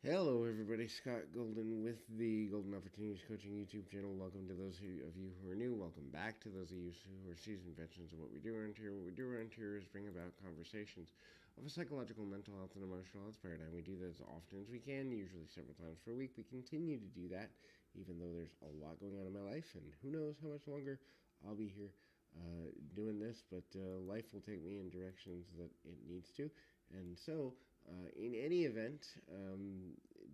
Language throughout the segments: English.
Hello, everybody. Scott Golden with the Golden Opportunities Coaching YouTube channel. Welcome to those of you who are new. Welcome back to those of you who are seasoned veterans of what we do around here. What we do around here is bring about conversations of a psychological, mental health, and emotional health paradigm. We do that as often as we can, usually several times per week. We continue to do that, even though there's a lot going on in my life, and who knows how much longer I'll be here doing this, but life will take me in directions that it needs to. And so, in any event,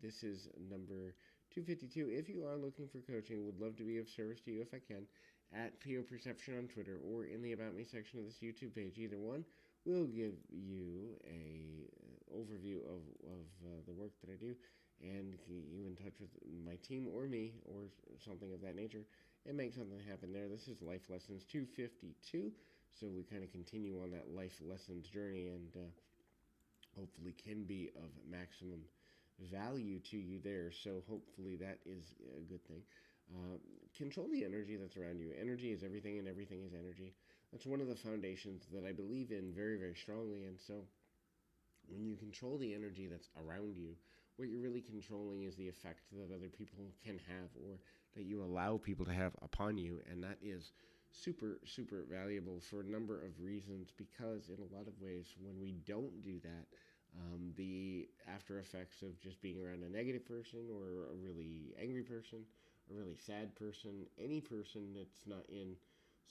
this is number 252. If you are looking for coaching, would love to be of service to you if I can, at PO Perception on Twitter or in the About Me section of this YouTube page. Either one will give you a overview of the work that I do, and you in touch with my team or me or something of that nature and make something happen there. This is Life Lessons 252, so we kind of continue on that life lessons journey and hopefully can be of maximum value to you there. So hopefully that is a good thing. Control the energy that's around you. Energy is everything, and everything is energy. That's one of the foundations that I believe in very, very strongly. And so when you control the energy that's around you, what you're really controlling is the effect that other people can have or that you allow people to have upon you. And that is super, super valuable for a number of reasons because, in a lot of ways, when we don't do that, the after effects of just being around a negative person or a really angry person, a really sad person, any person that's not in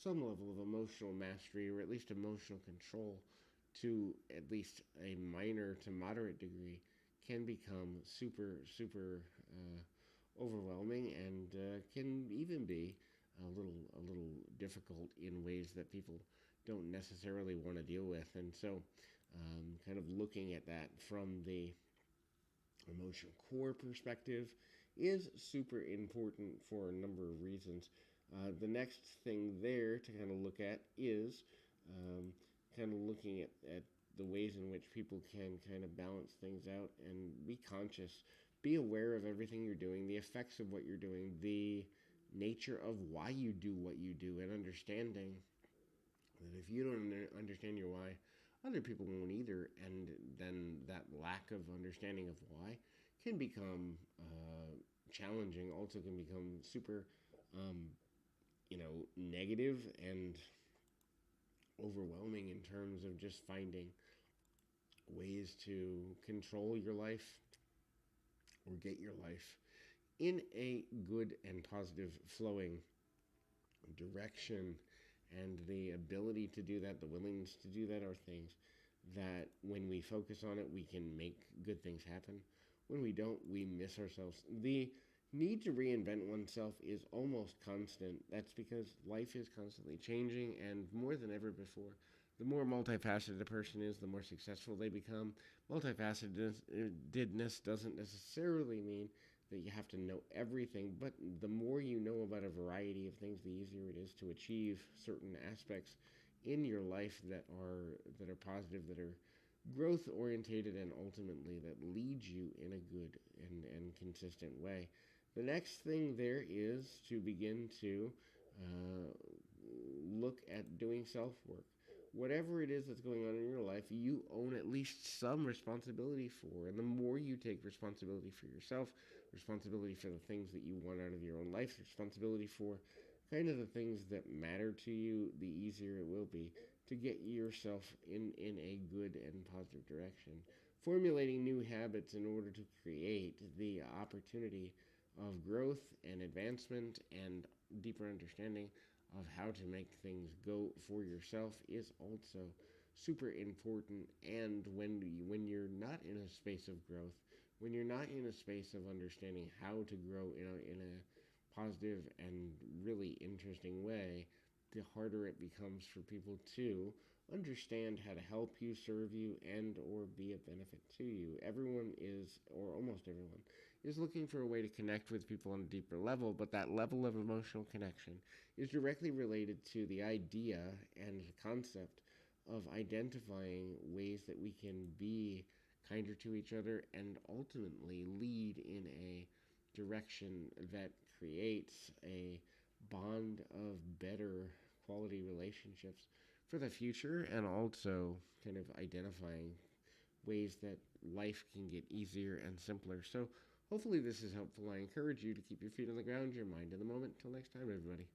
some level of emotional mastery or at least emotional control to at least a minor to moderate degree can become super, super overwhelming and can even be a little difficult in ways that people don't necessarily want to deal with. And so, kind of looking at that from the emotional core perspective is super important for a number of reasons. The next thing there to kind of look at is kind of looking at the ways in which people can kind of balance things out and be conscious, be aware of everything you're doing, the effects of what you're doing, the nature of why you do what you do, and understanding that if you don't understand your why, other people won't either, and then that lack of understanding of why can become challenging. Also, can become super, um, negative and overwhelming in terms of just finding ways to control your life or get your life in a good and positive flowing direction. And the ability to do that, the willingness to do that, are things that when we focus on it, we can make good things happen. When we don't, we miss ourselves. The need to reinvent oneself is almost constant. That's because life is constantly changing, and more than ever before, the more multifaceted a person is, the more successful they become. Multifacetedness doesn't necessarily mean that you have to know everything, but the more you know about a variety of things, the easier it is to achieve certain aspects in your life that are positive, that are growth orientated, and ultimately that lead you in a good and consistent way. The next thing there is to begin to look at doing self work. Whatever it is that's going on in your life, you own at least some responsibility for. And the more you take responsibility for yourself, responsibility for the things that you want out of your own life, responsibility for kind of the things that matter to you, the easier it will be to get yourself in a good and positive direction. Formulating new habits in order to create the opportunity of growth and advancement and deeper understanding of how to make things go for yourself is also super important. And when you're not in a space of growth, when you're not in a space of understanding how to grow in a positive and really interesting way, the harder it becomes for people to understand how to help you, serve you, and or be a benefit to you. Everyone is, or almost everyone, is looking for a way to connect with people on a deeper level, but that level of emotional connection is directly related to the idea and the concept of identifying ways that we can be kinder to each other and ultimately lead in a direction that creates a bond of better quality relationships for the future, and also kind of identifying ways that life can get easier and simpler. So hopefully this is helpful. I encourage you to keep your feet on the ground, your mind in the moment. Till next time, everybody.